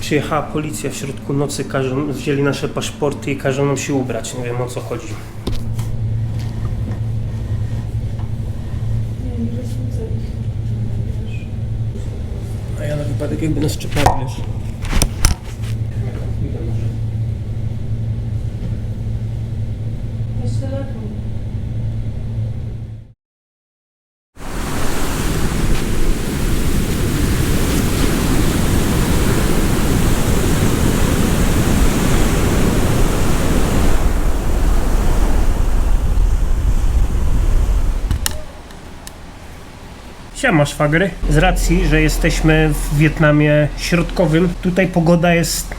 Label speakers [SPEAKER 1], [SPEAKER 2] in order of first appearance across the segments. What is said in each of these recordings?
[SPEAKER 1] Przyjechała policja w środku nocy, wzięli nasze paszporty i każą nam się ubrać. Nie wiem, o co chodzi. A ja na wypadek jakby nas czepali, wiesz. Siema szwagry. Z racji, że jesteśmy w Wietnamie środkowym, tutaj pogoda jest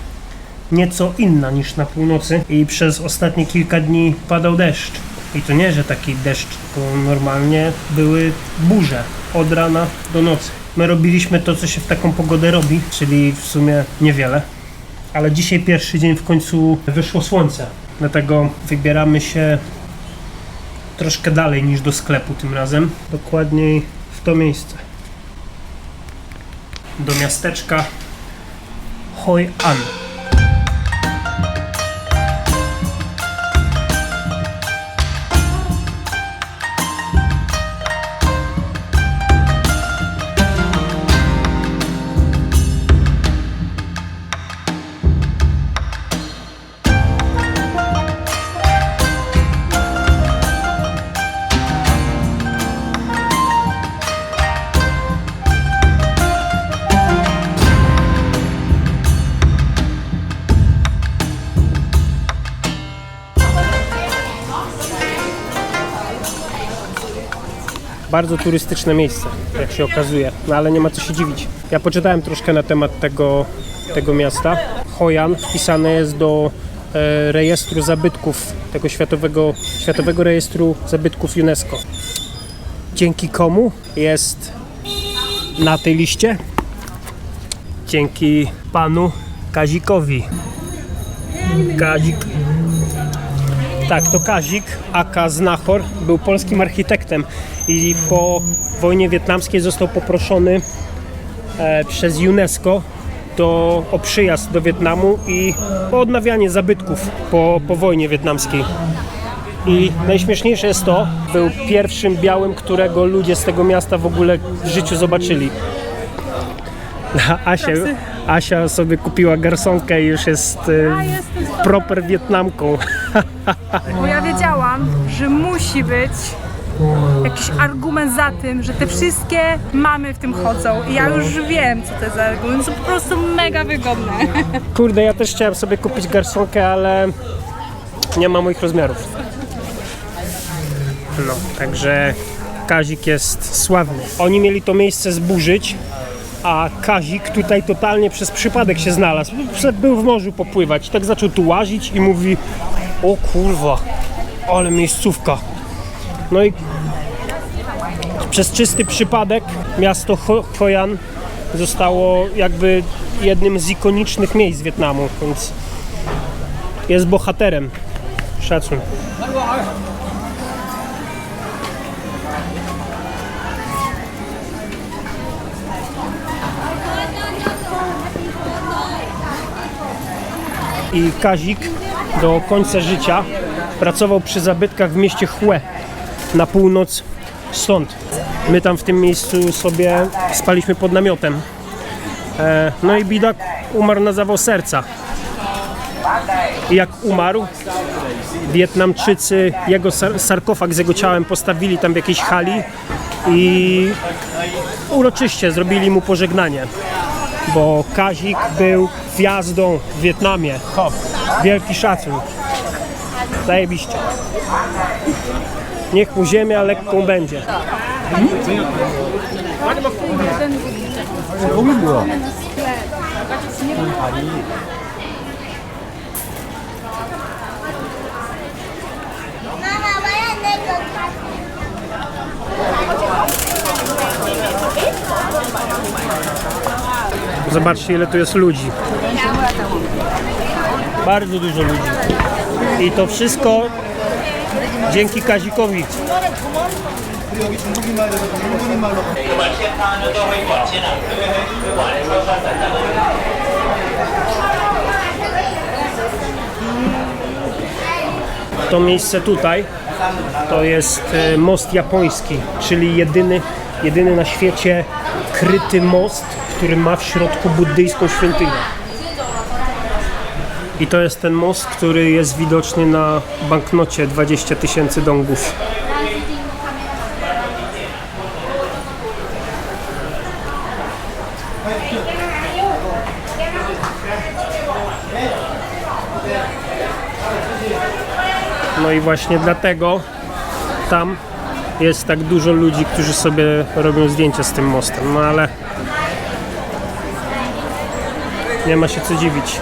[SPEAKER 1] nieco inna niż na północy i przez ostatnie kilka dni padał deszcz. I to nie, że taki deszcz, tylko normalnie były burze od rana do nocy. My robiliśmy to, co się w taką pogodę robi, czyli w sumie niewiele. Ale dzisiaj pierwszy dzień w końcu wyszło słońce, dlatego wybieramy się troszkę dalej niż do sklepu tym razem. Dokładniej w to miejsce. Do miasteczka Hoi An. Bardzo turystyczne miejsce, jak się okazuje, no ale nie ma co się dziwić. Ja poczytałem troszkę na temat tego miasta. Hoi An wpisane jest do rejestru zabytków, tego światowego rejestru zabytków UNESCO. Dzięki komu jest na tej liście? Dzięki panu Kazikowi. Kazik. Tak, to Kazik, aka Znachor, był polskim architektem i po wojnie wietnamskiej został poproszony przez UNESCO o przyjazd do Wietnamu i o odnawianie zabytków po wojnie wietnamskiej. I najśmieszniejsze jest to, był pierwszym białym, którego ludzie z tego miasta w ogóle w życiu zobaczyli. Asia sobie kupiła garsonkę i już jest proper Wietnamką.
[SPEAKER 2] Bo ja wiedziałam, że musi być jakiś argument za tym, że te wszystkie mamy w tym chodzą. I ja już wiem, co to jest za argument. Są po prostu mega wygodne.
[SPEAKER 1] Kurde, ja też chciałem sobie kupić garsonkę, ale nie ma moich rozmiarów. No, także Kazik jest sławny. Oni mieli to miejsce zburzyć, a Kazik tutaj totalnie przez przypadek się znalazł. Był w morzu popływać, tak zaczął tu łazić i mówi: o kurwa, ale miejscówka. No i przez czysty przypadek miasto Hoi An zostało jakby jednym z ikonicznych miejsc Wietnamu, więc jest bohaterem. Szacun. I Kazik do końca życia pracował przy zabytkach w mieście Hue na północ stąd. My tam w tym miejscu sobie spaliśmy pod namiotem. No i biedak umarł na zawał serca. I jak umarł, Wietnamczycy jego sarkofag z jego ciałem postawili tam w jakiejś hali i uroczyście zrobili mu pożegnanie. Bo Kazik był gwiazdą w Wietnamie. Wielki szacun. Zajebiście. Niech mu ziemia lekką będzie. Zobaczcie, ile tu jest ludzi. Bardzo dużo ludzi. I to wszystko dzięki Kazikowi. To miejsce tutaj to jest most japoński, czyli jedyny na świecie kryty most, który ma w środku buddyjską świątynię. I to jest ten most, który jest widoczny na banknocie 20 000 dongów. No i właśnie dlatego tam jest tak dużo ludzi, którzy sobie robią zdjęcia z tym mostem. No ale nie ma się co dziwić.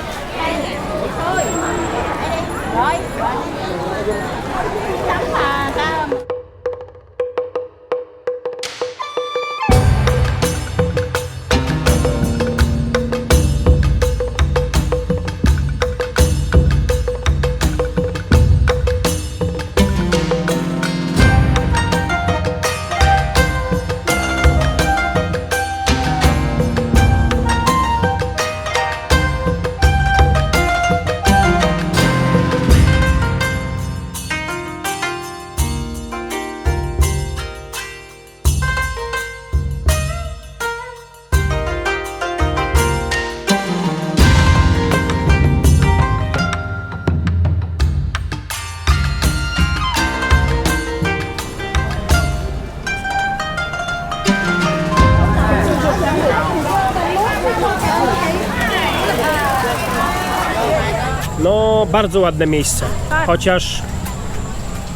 [SPEAKER 1] No, bardzo ładne miejsce. Chociaż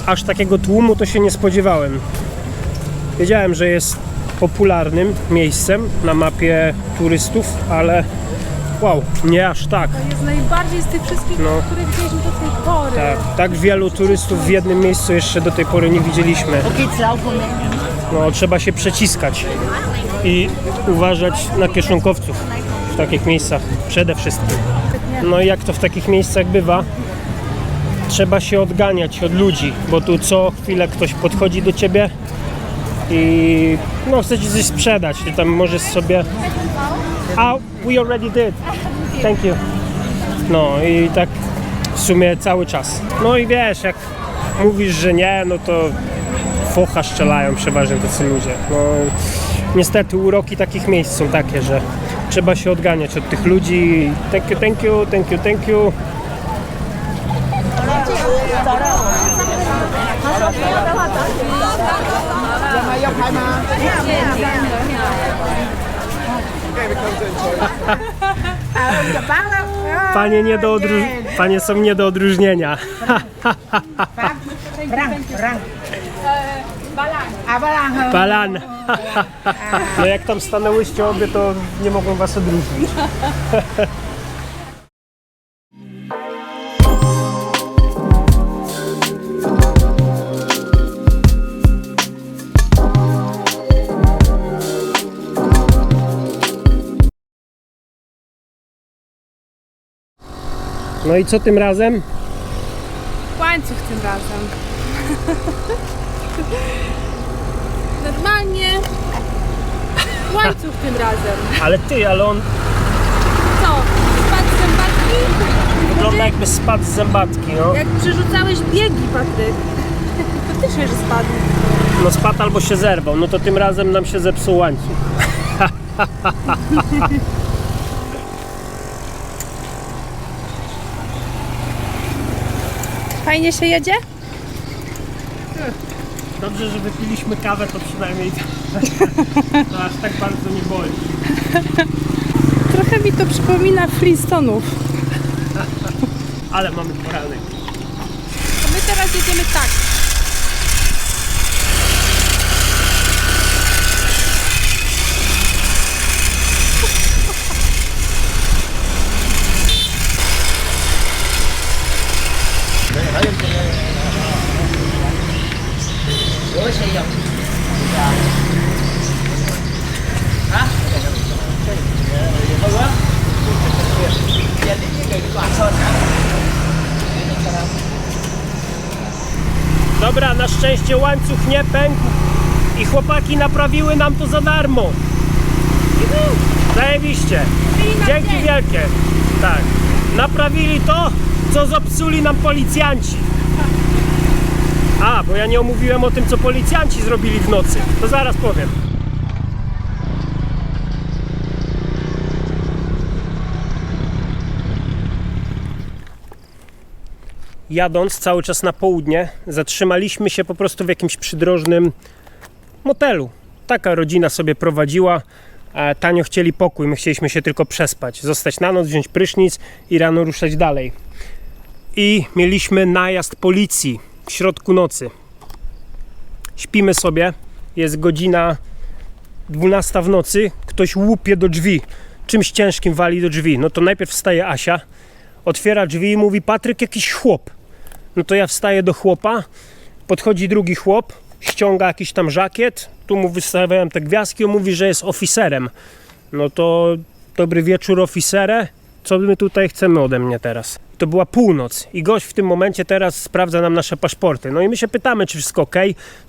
[SPEAKER 1] aż takiego tłumu to się nie spodziewałem. Wiedziałem, że jest popularnym miejscem na mapie turystów, ale wow, nie aż tak.
[SPEAKER 2] To jest najbardziej z tych wszystkich, które widzieliśmy do tej pory.
[SPEAKER 1] Tak wielu turystów w jednym miejscu jeszcze do tej pory nie widzieliśmy. No, trzeba się przeciskać i uważać na kieszonkowców w takich miejscach przede wszystkim. No i jak to w takich miejscach bywa, trzeba się odganiać od ludzi, bo tu co chwilę ktoś podchodzi do ciebie i no chce ci coś sprzedać. Ty tam możesz sobie... we already did. Thank you. No i tak w sumie cały czas. No i wiesz, jak mówisz, że nie, no to focha strzelają przeważnie tacy ludzie. No niestety uroki takich miejsc są takie, że trzeba się odganiać od tych ludzi. Thank you, thank you, thank you, thank you. Panie są nie do odróżnienia. Balan. No jak tam stanęłyście obie, to nie mogą was odróżnić. No i co tym razem?
[SPEAKER 2] Łańcuch tym razem. Normalnie łańcuch tym razem.
[SPEAKER 1] Ale on
[SPEAKER 2] Co? Spadł z zębatki?
[SPEAKER 1] wygląda jakby spadł z zębatki, no.
[SPEAKER 2] Jak przerzucałeś biegi, Patryk. Faktycznie, że spadł.
[SPEAKER 1] No spadł albo się zerwał, no to tym razem nam się zepsuł łańcuch.
[SPEAKER 2] Fajnie się jedzie?
[SPEAKER 1] Dobrze, że wypiliśmy kawę, to przynajmniej to aż tak bardzo nie boli.
[SPEAKER 2] Trochę mi to przypomina Flintstone'ów.
[SPEAKER 1] Ale mamy poranek.
[SPEAKER 2] To my teraz jedziemy tak.
[SPEAKER 1] Dobra, na szczęście łańcuch nie pękł i chłopaki naprawiły nam to za darmo. Zajebiście. Dzięki wielkie. Tak. Naprawili to, co zepsuli nam policjanci. A, bo ja nie omówiłem o tym, co policjanci zrobili w nocy. To zaraz powiem. Jadąc cały czas na południe, zatrzymaliśmy się po prostu w jakimś przydrożnym motelu. Taka rodzina sobie prowadziła. Tanio chcieli pokój, my chcieliśmy się tylko przespać, zostać na noc, wziąć prysznic i rano ruszać dalej. I mieliśmy najazd policji w środku nocy. Śpimy sobie, jest godzina 12 w nocy, ktoś łupie do drzwi, czymś ciężkim wali do drzwi. No to najpierw wstaje Asia, otwiera drzwi i mówi: Patryk, jakiś chłop. No to ja wstaję do chłopa, podchodzi drugi chłop, ściąga jakiś tam żakiet, tu mu wystawiałem te gwiazdki, on mówi, że jest oficerem. No to dobry wieczór, oficerze, co my tutaj chcemy ode mnie teraz? To była północ i gość w tym momencie teraz sprawdza nam nasze paszporty. No i my się pytamy, czy wszystko ok,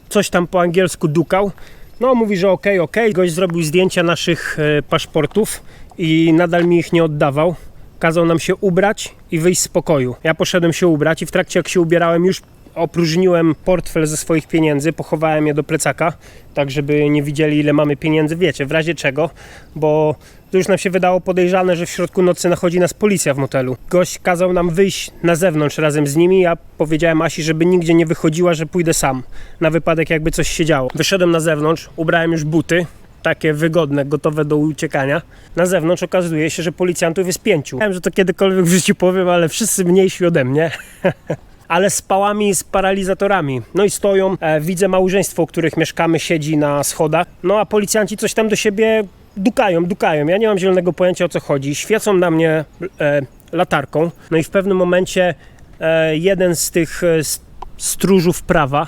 [SPEAKER 1] coś tam po angielsku dukał. No mówi, że ok. Gość zrobił zdjęcia naszych paszportów i nadal mi ich nie oddawał. Kazał nam się ubrać i wyjść z pokoju. Ja poszedłem się ubrać i w trakcie jak się ubierałem już opróżniłem portfel ze swoich pieniędzy, pochowałem je do plecaka, tak żeby nie widzieli, ile mamy pieniędzy, wiecie, w razie czego, bo to już nam się wydało podejrzane, że w środku nocy nachodzi nas policja w motelu. Gość kazał nam wyjść na zewnątrz razem z nimi, ja powiedziałem Asi, żeby nigdzie nie wychodziła, że pójdę sam, na wypadek jakby coś się działo. Wyszedłem na zewnątrz, ubrałem już buty, takie wygodne, gotowe do uciekania. Na zewnątrz okazuje się, że policjantów jest 5. Wiem, że to kiedykolwiek w życiu powiem, ale wszyscy mniejsi ode mnie. Ale z pałami i z paralizatorami. No i stoją, widzę małżeństwo, u których mieszkamy, siedzi na schodach. No a policjanci coś tam do siebie dukają. Ja nie mam zielonego pojęcia, o co chodzi. Świecą na mnie latarką. No i w pewnym momencie jeden z tych stróżów prawa,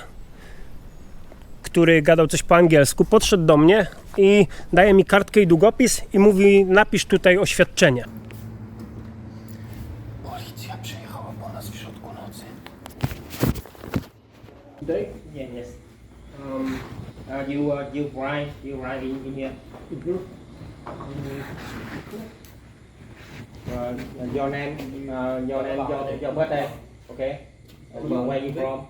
[SPEAKER 1] który gadał coś po angielsku, podszedł do mnie i daje mi kartkę i długopis i mówi: napisz tutaj oświadczenie. Policja przyjechała po nas w środku nocy. Today?
[SPEAKER 3] Yeah, yes. You write in here. Your name, your birthday. Okay. Where you from?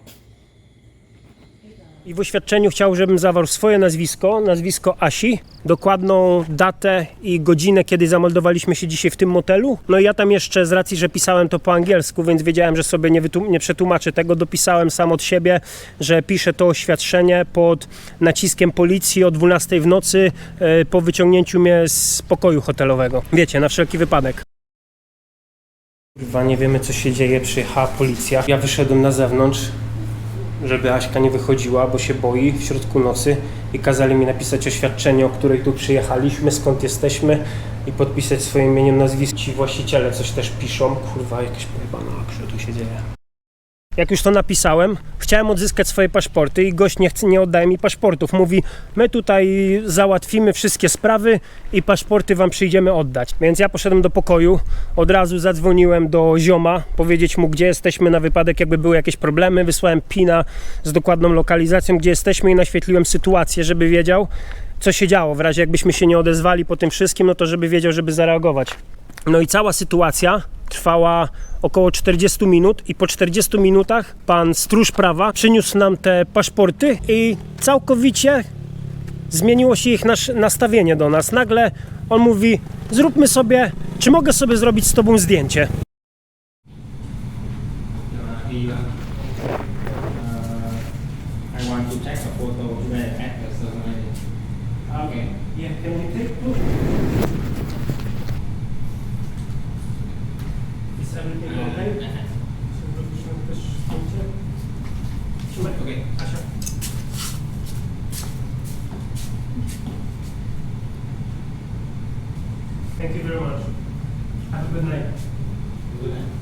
[SPEAKER 1] I w oświadczeniu chciał, żebym zawarł swoje nazwisko Asi, dokładną datę i godzinę, kiedy zameldowaliśmy się dzisiaj w tym motelu. No i ja tam jeszcze, z racji, że pisałem to po angielsku, więc wiedziałem, że sobie nie przetłumaczę tego, dopisałem sam od siebie, że piszę to oświadczenie pod naciskiem policji o 12 w nocy po wyciągnięciu mnie z pokoju hotelowego. Wiecie, na wszelki wypadek. Kurwa, nie wiemy, co się dzieje, przyjechała policja. Ja wyszedłem na zewnątrz, żeby Aśka nie wychodziła, bo się boi w środku nocy i kazali mi napisać oświadczenie, o której tu przyjechaliśmy, skąd jesteśmy i podpisać swoim imieniem, nazwiskiem. Ci właściciele coś też piszą. Kurwa, jakaś pojebana akcja tu się dzieje. Jak już to napisałem, chciałem odzyskać swoje paszporty i gość nie oddaje mi paszportów. Mówi: my tutaj załatwimy wszystkie sprawy i paszporty wam przyjdziemy oddać. Więc ja poszedłem do pokoju, od razu zadzwoniłem do zioma, powiedzieć mu, gdzie jesteśmy na wypadek, jakby były jakieś problemy. Wysłałem pina z dokładną lokalizacją, gdzie jesteśmy i naświetliłem sytuację, żeby wiedział, co się działo. W razie jakbyśmy się nie odezwali po tym wszystkim, no to żeby wiedział, żeby zareagować. No i cała sytuacja trwała około 40 minut i po 40 minutach pan stróż prawa przyniósł nam te paszporty i całkowicie zmieniło się ich nastawienie do nas. Nagle on mówi: zróbmy sobie, czy mogę sobie zrobić z tobą zdjęcie?
[SPEAKER 3] I want to take a photo of the actors. Okay.
[SPEAKER 1] Yeah, can we take two? Is everything okay? Zrobiliśmy też zdjęcie. Trzymaj.
[SPEAKER 3] Okay.
[SPEAKER 1] Asia. Thank you very much. Have a good night.
[SPEAKER 3] Good night.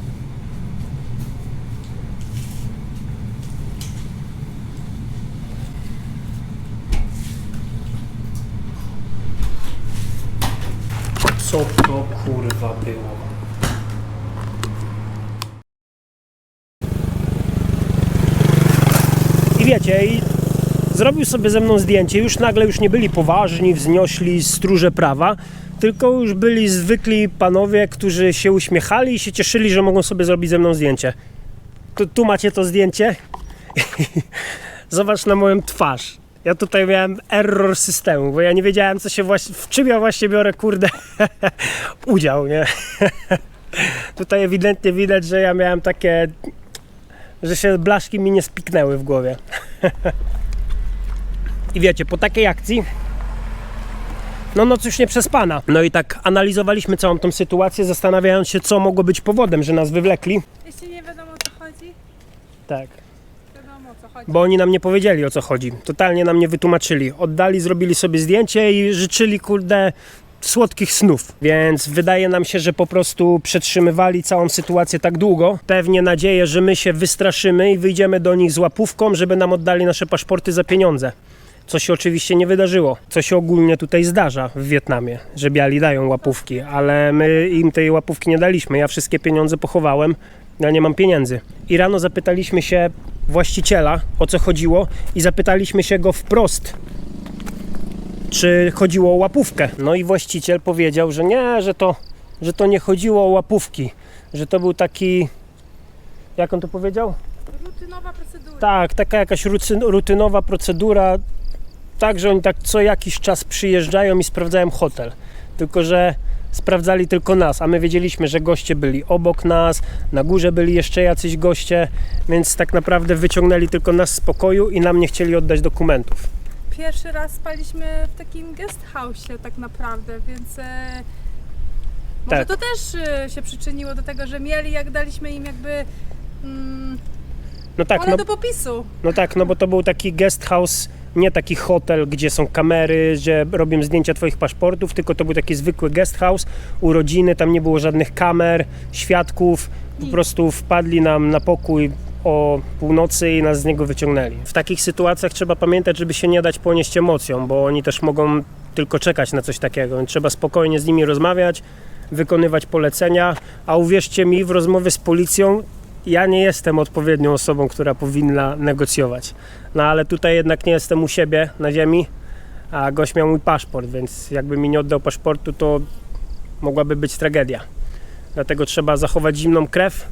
[SPEAKER 1] Co to kurwa było? I wiecie, i zrobił sobie ze mną zdjęcie. Już nagle nie byli poważni, wzniośli stróże prawa, tylko już byli zwykli panowie, którzy się uśmiechali i się cieszyli, że mogą sobie zrobić ze mną zdjęcie. Tu macie to zdjęcie. Zobacz na moją twarz. Ja tutaj miałem error systemu, bo ja nie wiedziałem, w czym ja właśnie biorę, kurde, udział, nie? Tutaj ewidentnie widać, że ja miałem takie, że się blaszki mi nie spiknęły w głowie. I wiecie, po takiej akcji noc już nie przespana. No i tak analizowaliśmy całą tą sytuację, zastanawiając się, co mogło być powodem, że nas wywlekli.
[SPEAKER 2] Jeśli nie wiadomo o co chodzi,
[SPEAKER 1] Tak.
[SPEAKER 2] wiadomo o co chodzi.
[SPEAKER 1] Bo oni nam nie powiedzieli, o co chodzi. Totalnie nam nie wytłumaczyli. Oddali, zrobili sobie zdjęcie i życzyli, kurde, słodkich snów. Więc wydaje nam się, że po prostu przetrzymywali całą sytuację tak długo. Pewnie nadzieję, że my się wystraszymy i wyjdziemy do nich z łapówką, żeby nam oddali nasze paszporty za pieniądze. Co się oczywiście nie wydarzyło. Co się ogólnie tutaj zdarza w Wietnamie, że biali dają łapówki, ale my im tej łapówki nie daliśmy. Ja wszystkie pieniądze pochowałem, ja nie mam pieniędzy. I rano zapytaliśmy się właściciela, o co chodziło, i zapytaliśmy się go wprost, czy chodziło o łapówkę. No i właściciel powiedział, że nie, że to nie chodziło o łapówki, że to był taki, jak on to powiedział?
[SPEAKER 2] Rutynowa procedura.
[SPEAKER 1] Tak, taka jakaś rutynowa procedura, tak, że oni tak co jakiś czas przyjeżdżają i sprawdzają hotel. Tylko że sprawdzali tylko nas, a my wiedzieliśmy, że goście byli obok nas, na górze byli jeszcze jacyś goście, więc tak naprawdę wyciągnęli tylko nas z pokoju i nam nie chcieli oddać dokumentów.
[SPEAKER 2] Pierwszy raz spaliśmy w takim guest house'ie tak naprawdę, więc może
[SPEAKER 1] Tak.
[SPEAKER 2] to też się przyczyniło do tego, że mieli, jak daliśmy im jakby
[SPEAKER 1] No tak,
[SPEAKER 2] pole do popisu.
[SPEAKER 1] no tak, no bo to był taki guest house, nie taki hotel, gdzie są kamery, gdzie robią zdjęcia twoich paszportów, tylko to był taki zwykły guest house, urodziny, tam nie było żadnych kamer, świadków, po prostu wpadli nam na pokój o północy i nas z niego wyciągnęli. W takich sytuacjach trzeba pamiętać, żeby się nie dać ponieść emocjom, bo oni też mogą tylko czekać na coś takiego. Więc trzeba spokojnie z nimi rozmawiać, wykonywać polecenia, a uwierzcie mi, w rozmowie z policją ja nie jestem odpowiednią osobą, która powinna negocjować. No ale tutaj jednak nie jestem u siebie na ziemi, a gość miał mój paszport, więc jakby mi nie oddał paszportu, to mogłaby być tragedia. Dlatego trzeba zachować zimną krew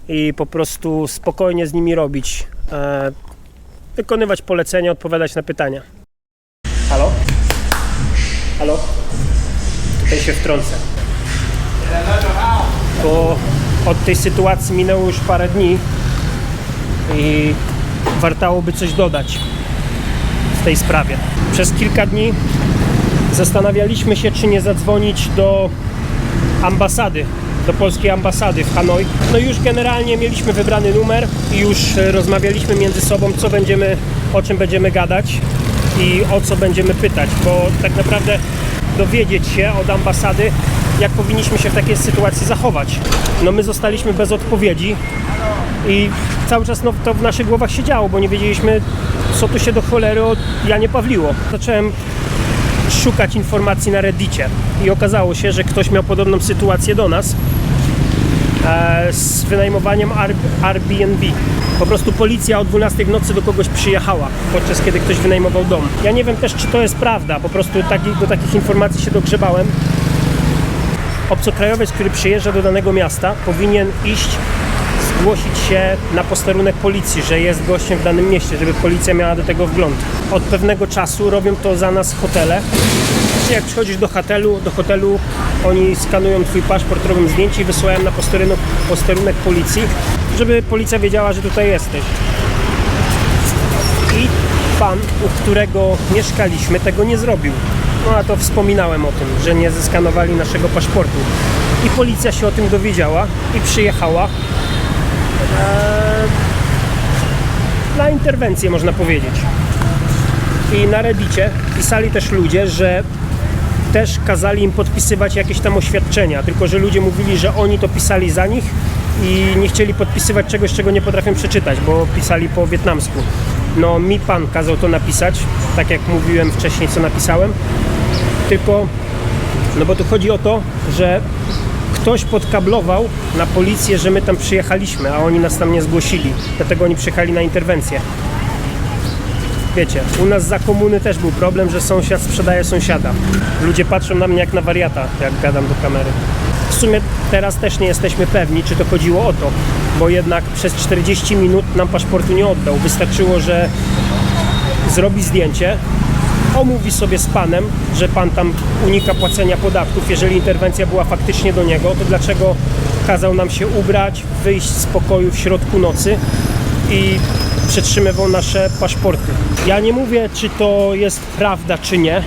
[SPEAKER 1] i po prostu spokojnie z nimi robić, wykonywać polecenia, odpowiadać na pytania. Halo? Halo? Tutaj się wtrącę. Bo od tej sytuacji minęło już parę dni i wartałoby coś dodać w tej sprawie. Przez kilka dni zastanawialiśmy się, czy nie zadzwonić do ambasady, do polskiej ambasady w Hanoi. No już generalnie mieliśmy wybrany numer i już rozmawialiśmy między sobą, o czym będziemy gadać i o co będziemy pytać, bo tak naprawdę dowiedzieć się od ambasady, jak powinniśmy się w takiej sytuacji zachować. No my zostaliśmy bez odpowiedzi i cały czas to w naszych głowach się działo, bo nie wiedzieliśmy, co tu się do cholery od Janie Pawliło. Zacząłem szukać informacji na Reddicie i okazało się, że ktoś miał podobną sytuację do nas z wynajmowaniem Airbnb. Po prostu policja o 12 w nocy do kogoś przyjechała, podczas kiedy ktoś wynajmował dom. Ja nie wiem też, czy to jest prawda, po prostu do takich informacji się dogrzebałem. Obcokrajowiec, który przyjeżdża do danego miasta, powinien iść, zgłosić się na posterunek policji, że jest gościem w danym mieście, żeby policja miała do tego wgląd. Od pewnego czasu robią to za nas hotele. Jak przychodzisz do hotelu, oni skanują twój paszport, robią zdjęcie i wysyłają na posterunek policji, żeby policja wiedziała, że tutaj jesteś. I pan, u którego mieszkaliśmy, tego nie zrobił. No a to wspominałem o tym, że nie zeskanowali naszego paszportu. I policja się o tym dowiedziała i przyjechała na interwencję, można powiedzieć. I na Reddicie pisali też ludzie, że też kazali im podpisywać jakieś tam oświadczenia, tylko że ludzie mówili, że oni to pisali za nich i nie chcieli podpisywać czegoś, czego nie potrafią przeczytać, bo pisali po wietnamsku. No mi pan kazał to napisać, tak jak mówiłem wcześniej, co napisałem, tylko, no bo tu chodzi o to, że ktoś podkablował na policję, że my tam przyjechaliśmy, a oni nas tam nie zgłosili, dlatego oni przyjechali na interwencję. Wiecie, u nas za komuny też był problem, że sąsiad sprzedaje sąsiada. Ludzie patrzą na mnie jak na wariata, jak gadam do kamery. W sumie teraz też nie jesteśmy pewni, czy to chodziło o to, bo jednak przez 40 minut nam paszportu nie oddał. Wystarczyło, że zrobi zdjęcie, omówi sobie z panem, że pan tam unika płacenia podatków. Jeżeli interwencja była faktycznie do niego, to dlaczego kazał nam się ubrać, wyjść z pokoju w środku nocy i przetrzymywał nasze paszporty. Ja nie mówię, czy to jest prawda, czy nie.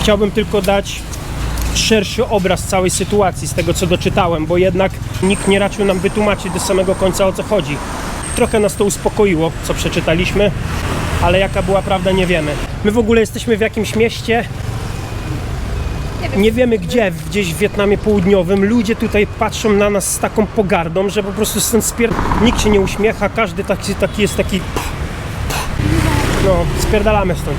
[SPEAKER 1] Chciałbym tylko dać szerszy obraz całej sytuacji z tego, co doczytałem, bo jednak nikt nie raczył nam wytłumaczyć do samego końca, o co chodzi. Trochę nas to uspokoiło, co przeczytaliśmy, ale jaka była prawda, nie wiemy. My w ogóle jesteśmy w jakimś mieście, nie wiemy gdzie, gdzieś w Wietnamie Południowym. Ludzie tutaj patrzą na nas z taką pogardą, że po prostu stąd nikt się nie uśmiecha, każdy taki jest taki... No, spierdalamy stąd.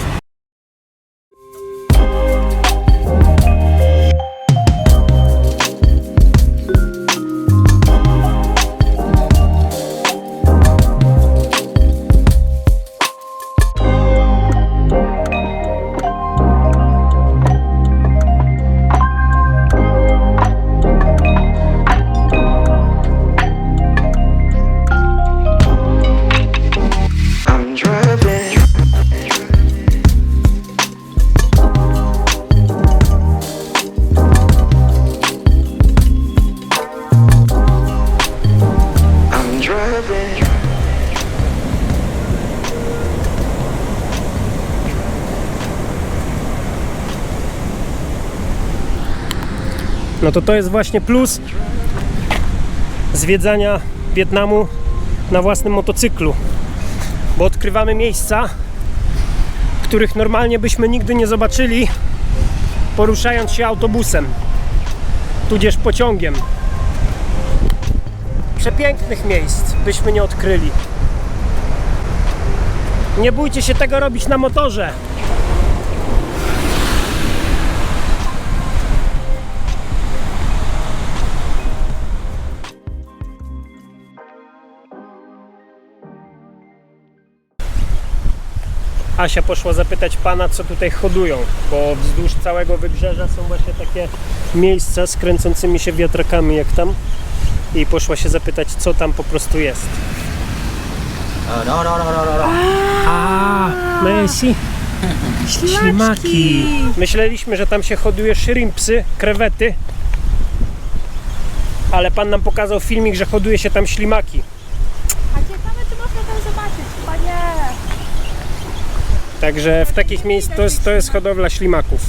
[SPEAKER 4] I'm driving. I'm driving.
[SPEAKER 1] No to jest właśnie plus zwiedzania Wietnamu na własnym motocyklu, bo odkrywamy miejsca, których normalnie byśmy nigdy nie zobaczyli, poruszając się autobusem, tudzież pociągiem. Przepięknych miejsc byśmy nie odkryli. Nie bójcie się tego robić na motorze. Asia poszła zapytać pana, co tutaj hodują, bo wzdłuż całego wybrzeża są właśnie takie miejsca z kręcącymi się wiatrakami jak tam, i poszła się zapytać, co tam po prostu jest. Messi. Ślimaki. Myśleliśmy, że tam się hoduje shrimpsy, krewety, ale pan nam pokazał filmik, że hoduje się tam ślimaki.
[SPEAKER 2] A ciekawe, czy można tam zobaczyć? Chyba nie.
[SPEAKER 1] Także w takich miejscach to jest hodowla ślimaków.